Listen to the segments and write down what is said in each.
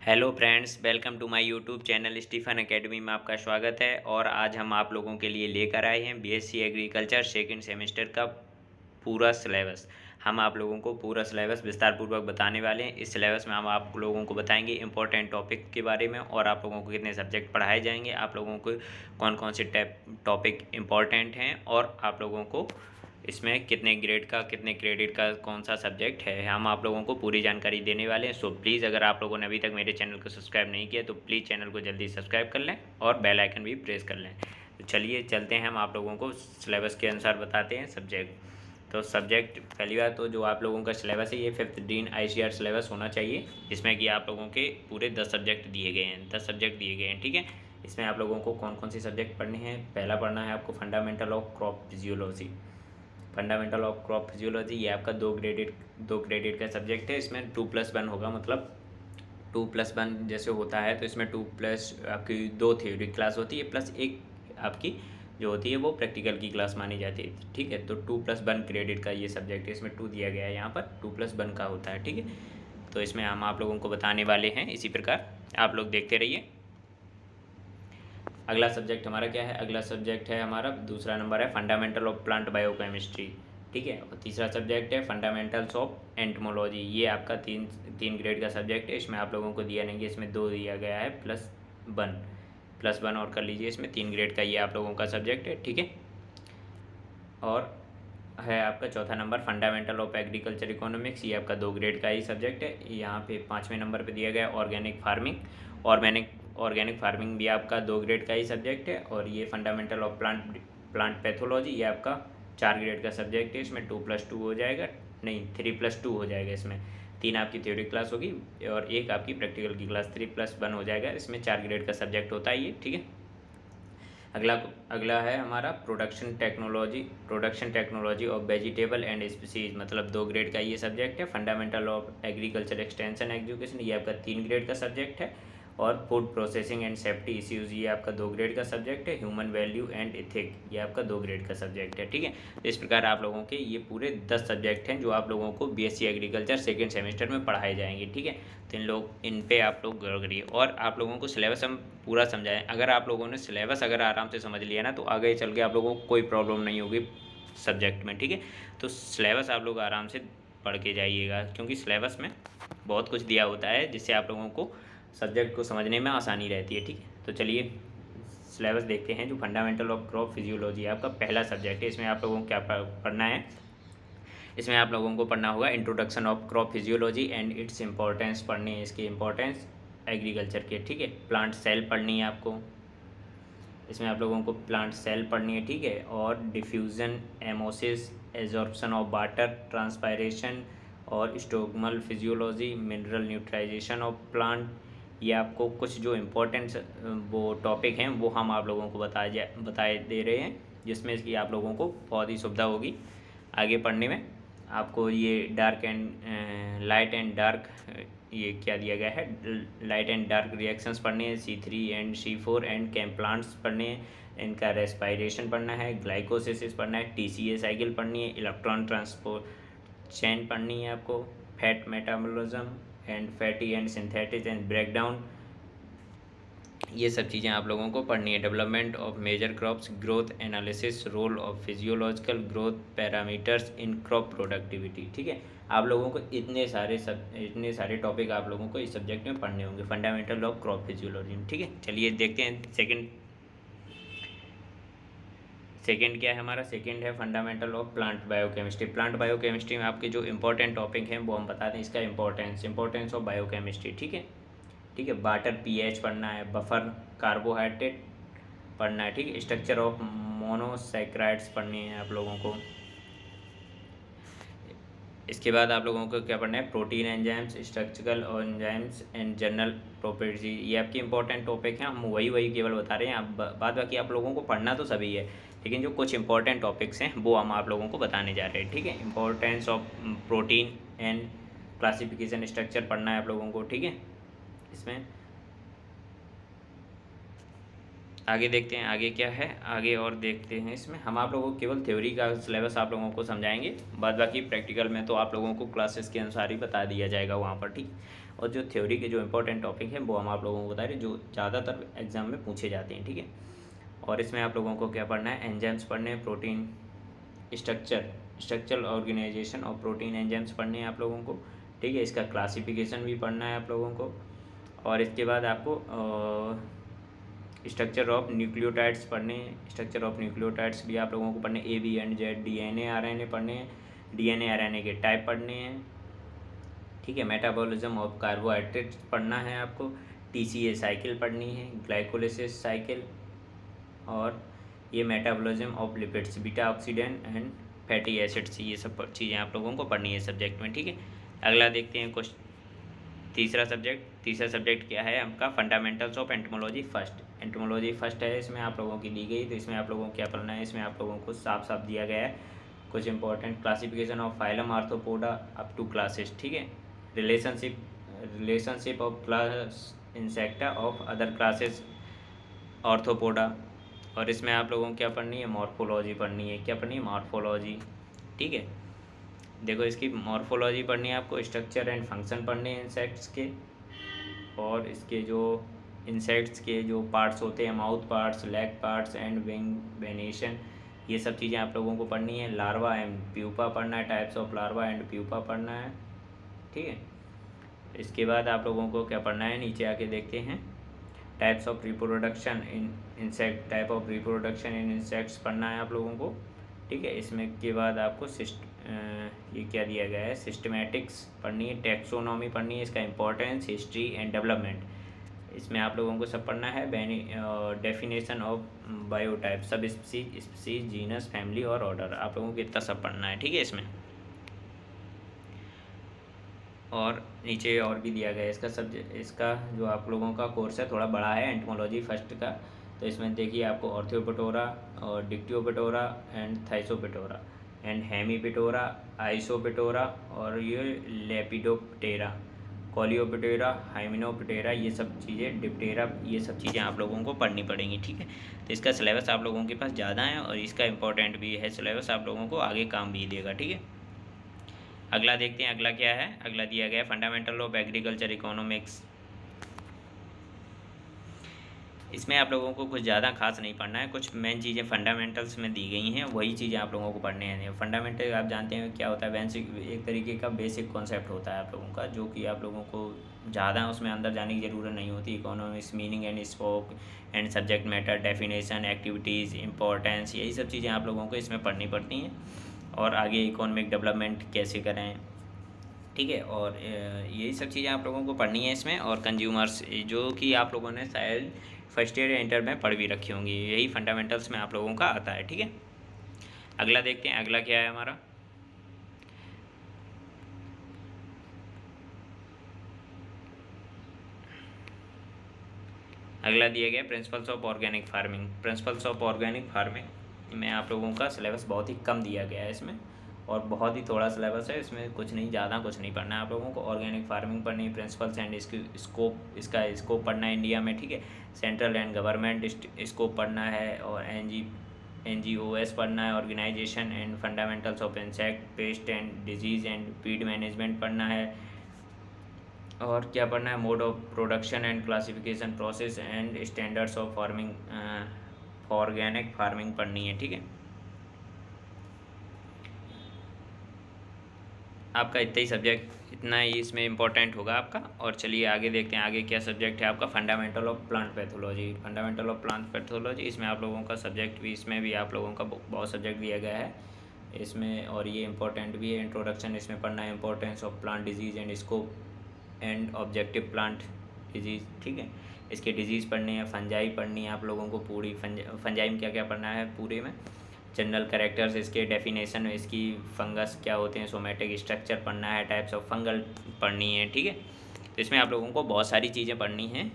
Hello friends, welcome to my YouTube channel Stephen academy में आपका स्वागत है। और आज हम आप लोगों के लिए लेकर आए हैं बीएससी एग्रीकल्चर सेकंड सेमेस्टर का पूरा सिलेबस। हम आप लोगों को पूरा सिलेबस विस्तार पूर्वक बताने वाले हैं। इस सिलेबस में हम आप लोगों को बताएंगे इंपॉर्टेंट टॉपिक के बारे में और आप लोगों को कितने सब्जेक्ट पढ़ाए जाएंगे, आप लोगों को कौन कौन से टॉपिक इम्पॉर्टेंट हैं और आप लोगों को इसमें कितने ग्रेड का कितने क्रेडिट का कौन सा सब्जेक्ट है, हम आप लोगों को पूरी जानकारी देने वाले हैं। सो प्लीज़ अगर आप लोगों ने अभी तक मेरे चैनल को सब्सक्राइब नहीं किया तो प्लीज़ चैनल को जल्दी सब्सक्राइब कर लें और बेल आइकन भी प्रेस कर लें। तो चलिए चलते हैं, हम आप लोगों को सिलेबस के अनुसार बताते हैं सब्जेक्ट। तो सब्जेक्ट पहली बात तो जो आप लोगों का सिलेबस है ये 5th डीन ICAR सिलेबस होना चाहिए, जिसमें कि आप लोगों के पूरे 10 सब्जेक्ट दिए गए हैं, 10 सब्जेक्ट दिए गए हैं। ठीक है, इसमें आप लोगों को कौन कौन से सब्जेक्ट पढ़ने हैं। पहला पढ़ना है आपको fundamental of crop physiology. Fundamental of crop physiology ये आपका दो क्रेडिट का सब्जेक्ट है। इसमें 2+1 होगा, मतलब 2+1 जैसे होता है तो इसमें 2+ आपकी 2 थ्योरी क्लास होती है प्लस एक आपकी जो होती है वो प्रैक्टिकल की क्लास मानी जाती है। ठीक है, तो 2+1 क्रेडिट का ये सब्जेक्ट है। इसमें 2 दिया गया है, यहाँ पर 2+1 का होता है। ठीक है, तो इसमें हम आप लोगों को बताने वाले हैं। इसी प्रकार आप लोग देखते रहिए। अगला सब्जेक्ट हमारा क्या है, अगला सब्जेक्ट है हमारा दूसरा नंबर है फंडामेंटल ऑफ प्लांट बायोकेमिस्ट्री। ठीक है, और तीसरा सब्जेक्ट है फंडामेंटल्स ऑफ एंटमोलॉजी। ये आपका तीन ग्रेड का सब्जेक्ट है। इसमें आप लोगों को दिया नहीं है, इसमें 2 दिया गया है +1 और कर लीजिए। इसमें 3 ग्रेड का ये आप लोगों का सब्जेक्ट है। ठीक है, और है आपका चौथा number fundamental of agriculture economics. ये आपका 2 ग्रेड का ही सब्जेक्ट है। यहाँ पे 5वें नंबर पे दिया गया है ऑर्गेनिक फार्मिंग। ऑर्गेनिक फार्मिंग भी आपका 2 ग्रेड का ही सब्जेक्ट है। और ये फंडामेंटल ऑफ प्लांट पैथोलॉजी ये आपका 4 ग्रेड का सब्जेक्ट है। इसमें 2+2 हो जाएगा, नहीं 3+2 हो जाएगा। इसमें 3 आपकी थ्योरी क्लास होगी और एक आपकी प्रैक्टिकल की क्लास, 3+1 हो जाएगा। इसमें 4 ग्रेड का सब्जेक्ट होता है ये। ठीक है, अगला है हमारा production technology of vegetable and species, मतलब 2 ग्रेड का ये सब्जेक्ट है। Fundamental of agriculture extension education ये आपका 3 ग्रेड का सब्जेक्ट है। और food processing and safety issues ये आपका 2 ग्रेड का सब्जेक्ट है। ह्यूमन वैल्यू एंड इथिक ये आपका 2 ग्रेड का सब्जेक्ट है। ठीक है, तो इस प्रकार आप लोगों के ये पूरे 10 सब्जेक्ट हैं जो आप लोगों को बीएससी एग्रीकल्चर सेकेंड सेमेस्टर में पढ़ाए जाएंगे। ठीक है, तो इन पे आप लोग गौर करिए और आप लोगों को सिलेबस हम पूरा समझाएं। अगर आप लोगों ने सिलेबस अगर आराम से समझ लिया ना तो आगे चल के आप लोगों को कोई प्रॉब्लम नहीं होगी सब्जेक्ट में। ठीक है, तो सिलेबस आप लोग आराम से पढ़ के जाइएगा, क्योंकि सिलेबस में बहुत कुछ दिया होता है जिससे आप लोगों को सब्जेक्ट को समझने में आसानी रहती है। ठीक है, तो चलिए सिलेबस देखते हैं। जो फंडामेंटल ऑफ क्रॉप फिजियोलॉजी है आपका पहला सब्जेक्ट है। इसमें आप लोगों को क्या पढ़ना है, इसमें आप लोगों को पढ़ना होगा introduction of crop physiology and its importance पढ़नी है, इसकी इंपॉर्टेंस एग्रीकल्चर के। ठीक है, प्लांट सेल पढ़नी है आपको, इसमें आप लोगों को प्लांट सेल पढ़नी है। ठीक है, और diffusion, osmosis, absorption of water, transpiration और stomatal physiology, mineral nutrition of plant. ये आपको कुछ जो इम्पोर्टेंट वो टॉपिक हैं वो हम आप लोगों को बताए दे रहे हैं, जिसमें इसकी आप लोगों को बहुत ही सुविधा होगी आगे पढ़ने में। आपको ये लाइट एंड डार्क ये क्या दिया गया है, लाइट एंड डार्क रिएक्शंस पढ़ने हैं। C3 and C4 and cam plants पढ़ने हैं, इनका रेस्पायरेशन पढ़ना है, ग्लाइकोसिस पढ़ना है, TCA साइकिल पढ़नी है, इलेक्ट्रॉन ट्रांसपोर्ट चेन पढ़नी है आपको, fat metabolism and fatty and synthetic and breakdown, ये सब चीज़ें आप लोगों को पढ़नी है। Development of major crops, growth analysis, role of physiological growth parameters in crop productivity. ठीक है, आप लोगों को इतने सारे टॉपिक आप लोगों को इस सब्जेक्ट में पढ़ने होंगे फंडामेंटल ऑफ क्रॉप फिजियोलॉजी में। ठीक है, चलिए देखते हैं सेकंड क्या है हमारा। सेकंड है fundamental of plant biochemistry. Plant biochemistry में आपके जो इंपॉर्टेंट टॉपिक हैं वो हम बताते हैं। इसका इंपॉर्टेंस ऑफ बायोकेमिस्ट्री। ठीक है, वाटर pH पढ़ना है, बफर कार्बोहाइड्रेट पढ़ना है। ठीक है, स्ट्रक्चर ऑफ मोनोसैक्राइड्स पढ़नी है आप लोगों को। इसके बाद आप लोगों को क्या पढ़ना है, protein enzymes, structural enzymes and general property. ये आपके इंपॉर्टेंट टॉपिक हैं, हम वही केवल बता रहे हैं। बाद बाकी आप लोगों को पढ़ना तो सभी है, लेकिन जो कुछ इंपॉर्टेंट टॉपिक्स हैं वो हम आप लोगों को बताने जा रहे हैं। ठीक है, importance of protein and classification structure पढ़ना है आप लोगों को। ठीक है, इसमें आगे देखते हैं आगे क्या है, आगे और देखते हैं। इसमें हम आप लोगों को केवल थ्योरी का सिलेबस आप लोगों को समझाएंगे, बाद बाकी प्रैक्टिकल में तो आप लोगों को क्लासेस के अनुसार ही बता दिया जाएगा वहाँ पर। ठीक, और जो थ्योरी के जो इंपॉर्टेंट टॉपिक हैं वो हम आप लोगों को बता रहे हैं, जो ज़्यादातर एग्जाम में पूछे जाते हैं, ठीक है। और इसमें आप लोगों को क्या पढ़ना है, एंजाइम्स पढ़ने हैं, प्रोटीन स्ट्रक्चरल ऑर्गेनाइजेशन और प्रोटीन एंजाइम्स पढ़ने हैं आप लोगों को, ठीक है। इसका क्लासिफिकेशन भी पढ़ना है आप लोगों को। और इसके बाद आपको स्ट्रक्चर ऑफ न्यूक्लियोटाइड्स पढ़ने हैं, स्ट्रक्चर ऑफ न्यूक्लियोटाइड्स भी आप लोगों को पढ़ने, A B and Z, DNA RNA पढ़ने हैं, डीएनए आरएनए के टाइप पढ़ने हैं, ठीक है। मेटाबॉलिज्म ऑफ कार्बोहाइड्रेट्स पढ़ना है आपको, टीसीए साइकिल पढ़नी है, ग्लाइकोलिसिस साइकिल, और ये metabolism of lipids, beta oxidant and fatty acids, ये सब चीज़ें आप लोगों को पढ़नी है सब्जेक्ट में, ठीक है। अगला देखते हैं क्वेश्चन तीसरा सब्जेक्ट क्या है आपका, fundamentals of entomology first. Entomology first है, इसमें आप लोगों की दी गई, तो इसमें आप लोगों को क्या पढ़ना है, इसमें आप लोगों को साफ साफ दिया गया है कुछ important, classification of phylum arthropoda up to classes, ठीक है। Relationship of class insecta of other classes arthropoda. और इसमें आप लोगों को क्या पढ़नी है, मॉर्फोलॉजी पढ़नी है, क्या पढ़नी है, मॉर्फोलॉजी, ठीक है। देखो इसकी मॉर्फोलॉजी पढ़नी है आपको, स्ट्रक्चर एंड फंक्शन पढ़ने हैं इंसेक्ट्स के, और इसके जो इंसेक्ट्स के जो पार्ट्स होते हैं, mouth parts, leg parts and wing venation, ये सब चीज़ें आप लोगों को पढ़नी है। लार्वा एंड प्यूपा पढ़ना है, types of larva and pupa पढ़ना है, ठीक है। इसके बाद आप लोगों को क्या पढ़ना है, नीचे आके देखते हैं, types of reproduction in insect, type of reproduction in insects पढ़ना है आप लोगों को, ठीक है। इसमें के बाद आपको ये क्या दिया गया है, सिस्टमेटिक्स पढ़नी है, टैक्सोनॉमी पढ़नी है, इसका इंपॉर्टेंस, हिस्ट्री एंड डेवलपमेंट, इसमें आप लोगों को सब पढ़ना है। Definition of biotype, sub species, genus, family और ऑर्डर, आप लोगों को इतना सब पढ़ना है, ठीक है इसमें। और नीचे और भी दिया गया है इसका सब्जेक्ट, इसका जो आप लोगों का कोर्स है थोड़ा बड़ा है एंटोमोलॉजी फर्स्ट का, तो इसमें देखिए आपको ऑर्थोपिटोरा और डिक्टियोपिटोरा एंड थाइसोपिटोरा एंड हेमीपिटोरा, आइसोपिटोरा, और ये लेपिडोप्टेरा, कॉलियोपिटेरा, हाइमिनोपिटेरा, ये सब चीज़ें, डिप्टेरा, ये सब चीज़ें आप लोगों को पढ़नी पड़ेंगी, ठीक है। तो इसका सिलेबस आप लोगों के पास ज़्यादा है और इसका इंपॉर्टेंट भी है सिलेबस, आप लोगों को आगे काम भी देगा, ठीक है। अगला देखते हैं, अगला क्या है, अगला दिया गया फंडामेंटल ऑफ एग्रीकल्चर इकोनॉमिक्स। इसमें आप लोगों को कुछ ज़्यादा खास नहीं पढ़ना है, कुछ मेन चीज़ें फंडामेंटल्स में दी गई हैं, वही चीज़ें आप लोगों को पढ़ने हैं। फंडामेंटल आप जानते हैं क्या होता है, बेसिक, एक तरीके का बेसिक कॉन्सेप्ट होता है आप लोगों का, जो कि आप लोगों को ज़्यादा उसमें अंदर जाने की ज़रूरत नहीं होती। Economics, meaning and scope and subject matter, definition, activities, importance, यही सब चीज़ें आप लोगों को इसमें पढ़नी पड़ती हैं, और आगे इकोनॉमिक डेवलपमेंट कैसे करें, ठीक है। और यही सब चीज़ें आप लोगों को पढ़नी है इसमें। और कंज्यूमर्स, जो कि आप लोगों ने शायद फर्स्ट ईयर या इंटर में पढ़ भी रखी होंगी, यही फंडामेंटल्स में आप लोगों का आता है, ठीक है। अगला देखते हैं, अगला क्या है हमारा, अगला दिया गया principles of organic farming. Principles of organic farming में आप लोगों का सिलेबस बहुत ही कम दिया गया है इसमें, और बहुत ही थोड़ा सिलेबस है इसमें, कुछ नहीं, ज़्यादा कुछ नहीं पढ़ना है आप लोगों को। ऑर्गेनिक फार्मिंग पढ़नी है, प्रिंसिपल्स एंड इसकी स्कोप, इसका स्कोप पढ़ना है इंडिया में, ठीक है। सेंट्रल एंड गवर्नमेंट स्कोप पढ़ना है, और NGOs पढ़ना है, organization and fundamentals of insect, pest and disease and feed management पढ़ना है। और क्या पढ़ना है, mode of production and classification, process and standards of farming, organic farming पढ़नी है, ठीक है। आपका इतना ही सब्जेक्ट, इतना ही इसमें इम्पोर्टेंट होगा आपका। और चलिए आगे देखते हैं, आगे क्या सब्जेक्ट है आपका, fundamental of plant pathology. Fundamental of plant pathology, इसमें आप लोगों का सब्जेक्ट भी, इसमें भी आप लोगों का बहुत सब्जेक्ट दिया गया है इसमें, और ये इंपॉर्टेंट भी है। इंट्रोडक्शन इसमें पढ़ना है, importance of plant disease and scope and objective plant disease, ठीक है। इसके डिजीज़ पढ़ने हैं, फंजाई पढ़नी है आप लोगों को पूरी, फंजाई में क्या क्या पढ़ना है पूरे में, जनरल कैरेक्टर्स, इसके डेफिनेशन, इसकी फंगस क्या होते हैं, सोमेटिक स्ट्रक्चर पढ़ना है, टाइप्स ऑफ फंगल पढ़नी है, ठीक है। तो इसमें आप लोगों को बहुत सारी चीज़ें पढ़नी हैं।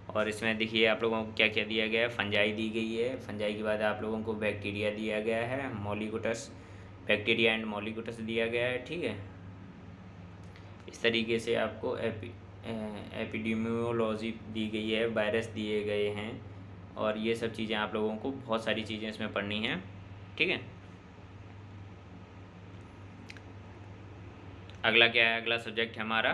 और इसमें देखिए आप लोगों को क्या क्या दिया गया है, फंजाई दी गई है, फंजाई के बाद आप लोगों को बैक्टीरिया दिया गया है, मॉलिकुटस, बैक्टीरिया एंड मॉलिकुटस दिया गया है, ठीक है। इस तरीके से आपको एपिडेमियोलॉजी दी गई है, वायरस दिए गए हैं, और ये सब चीज़ें आप लोगों को, बहुत सारी चीज़ें इसमें पढ़नी हैं, ठीक है। अगला क्या है, अगला सब्जेक्ट है हमारा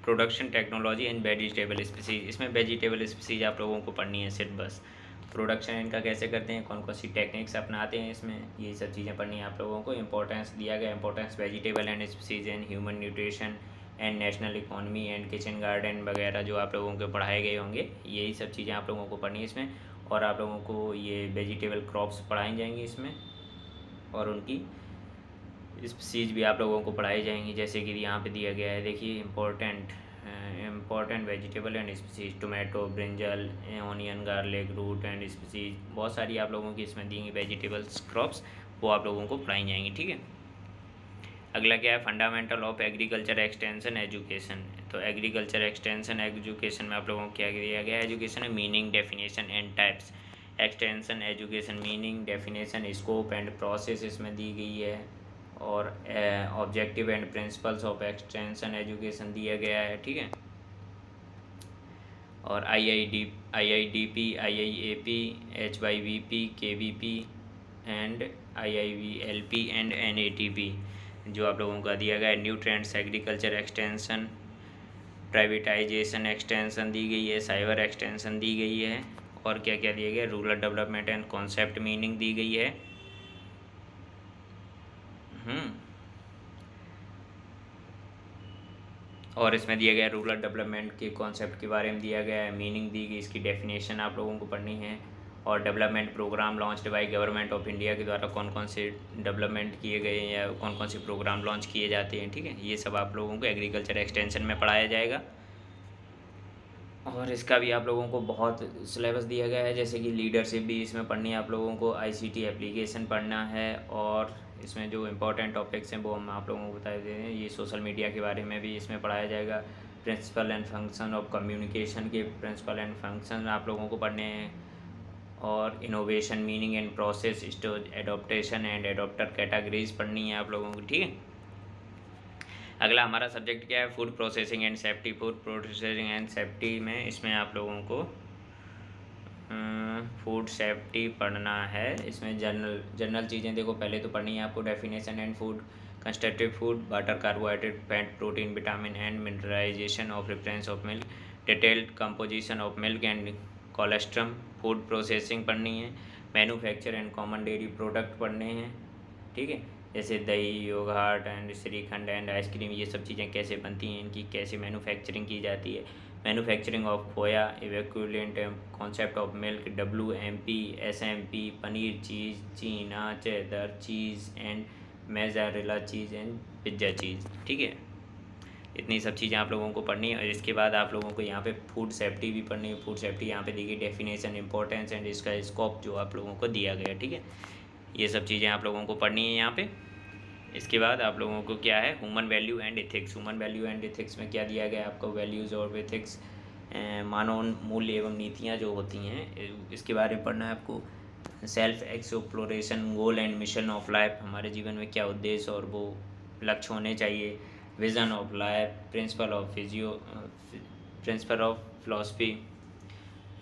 production technology and vegetable species. इसमें वेजिटेबल स्पीसीज आप लोगों को पढ़नी है सिर्फ बस। प्रोडक्शन इनका कैसे करते हैं, कौन कौन सी टेक्निक्स अपनाते हैं, इसमें ये सब चीज़ें पढ़नी है आप लोगों को। इंपॉर्टेंस दिया गया, importance vegetable and species and human nutrition and national economy and kitchen garden वगैरह जो आप लोगों को पढ़ाए गए होंगे, यही सब चीज़ें आप लोगों को पढ़नी है इसमें। और आप लोगों को ये वेजिटेबल क्रॉप्स पढ़ाई जाएंगी इसमें, और उनकी स्पीसीज भी आप लोगों को पढ़ाई जाएंगी, जैसे कि यहाँ पे दिया गया है देखिए। Important vegetable and species, tomato, brinjal, onion, garlic, root and species, बहुत सारी आप लोगों की इसमें दी गई वेजिटेबल्स क्रॉप्स, वो आप लोगों को पढ़ाई जाएंगी, ठीक है। अगला क्या है, fundamental of agriculture extension education. तो एग्रीकल्चर एक्सटेंशन एजुकेशन में आप लोगों को क्या दिया गया है, एजुकेशन है meaning, definition and types. Extension education meaning, definition, scope and process इसमें दी गई है, और objective and principles of extension education दिया गया है, ठीक है। और IIDP, IIAP, HYVP, KVP and IIVLP and NATP जो आप लोगों का दिया गया है। Nutrients agriculture extension, privatization extension दी गई है, साइबर एक्सटेंशन दी गई है, और क्या क्या दिया गया, rural development and concept meaning दी गई है। और इसमें दिया गया रूरल डेवलपमेंट के कॉन्सेप्ट के बारे में दिया गया है, मीनिंग दी गई, इसकी डेफिनेशन आप लोगों को पढ़नी है। और development programme launched by government of India के द्वारा कौन कौन से डेवलपमेंट किए गए हैं या कौन कौन से प्रोग्राम लॉन्च किए जाते हैं, ठीक है। ये सब आप लोगों को एग्रीकल्चर एक्सटेंशन में पढ़ाया जाएगा। और इसका भी आप लोगों को बहुत सिलेबस दिया गया है, जैसे कि लीडरशिप भी इसमें पढ़नी है आप लोगों को, ICT एप्लीकेशन पढ़ना है, और इसमें जो इम्पोर्टेंट टॉपिक्स हैं वो हम आप लोगों को बता देते हैं। ये सोशल मीडिया के बारे में भी इसमें पढ़ाया जाएगा। Principle and function of communication के प्रिंसिपल एंड फंक्शन आप लोगों को पढ़ने हैं। और innovation, meaning and process, stage, adoption and adopter categories पढ़नी है आप लोगों को, ठीक है। अगला हमारा सब्जेक्ट क्या है, food processing and safety. Food processing and safety में इसमें आप लोगों को फूड सेफ्टी पढ़ना है। इसमें जनरल चीज़ें देखो पहले तो पढ़नी है आपको, definition and food constructive food, water, carbohydrate, fat, protein, vitamin and mineralization of reference of milk, detailed composition of milk and colostrum. Food processing पढ़नी है। Manufacture and common dairy product पढ़ने हैं, ठीक है, जैसे दही, yoghurt and shrikhand and ice cream, ये सब चीज़ें कैसे बनती हैं, इनकी कैसे मैन्युफैक्चरिंग की जाती है। Manufacturing of khoya, equivalent concept of milk, WMP, SMP, paneer, cheese, chhena, cheddar cheese and mozzarella cheese and pizza cheese, ठीक है। इतनी सब चीज़ें आप लोगों को पढ़नी है। और इसके बाद आप लोगों को यहाँ पे फूड सेफ्टी भी पढ़नी है। फूड सेफ्टी यहाँ पे दी गई, डेफिनेशन, इंपॉर्टेंस एंड इसका स्कोप जो आप लोगों को दिया गया, ठीक है। ये सब चीज़ें आप लोगों को पढ़नी है यहाँ पे। इसके बाद आप लोगों को क्या है, human value and ethics. Human value and ethics में क्या दिया गया है आपको, वैल्यूज़ और एथिक्स, मानव मूल्य एवं नीतियाँ जो होती हैं इसके बारे में पढ़ना है आपको। Self exploration, goal and mission of life, हमारे जीवन में क्या उद्देश्य और वो लक्ष्य होने चाहिए। Vision of life, principle of philosophy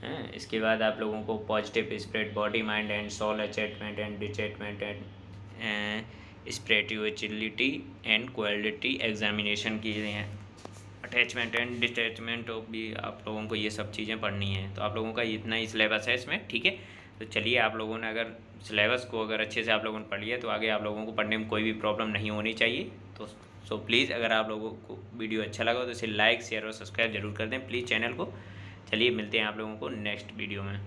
हैं। इसके बाद आप लोगों को positive spirit, body, mind and soul, attachment and detachment and spirituality and quality examination की हैं। अटैचमेंट एंड डिटैचमेंट ऑफ भी आप लोगों को ये सब चीज़ें पढ़नी है। तो आप लोगों का इतना ही सिलेबस है इसमें, ठीक है। तो चलिए, आप लोगों ने अगर सिलेबस को अगर अच्छे से आप लोगों ने पढ़ लिया तो आगे आप लोगों को पढ़ने में कोई भी प्रॉब्लम नहीं होनी चाहिए। तो सो प्लीज़, अगर आप लोगों को वीडियो अच्छा लगा तो इसे लाइक, शेयर और सब्सक्राइब जरूर कर दें प्लीज़ चैनल को। चलिए, मिलते हैं आप लोगों को नेक्स्ट वीडियो में।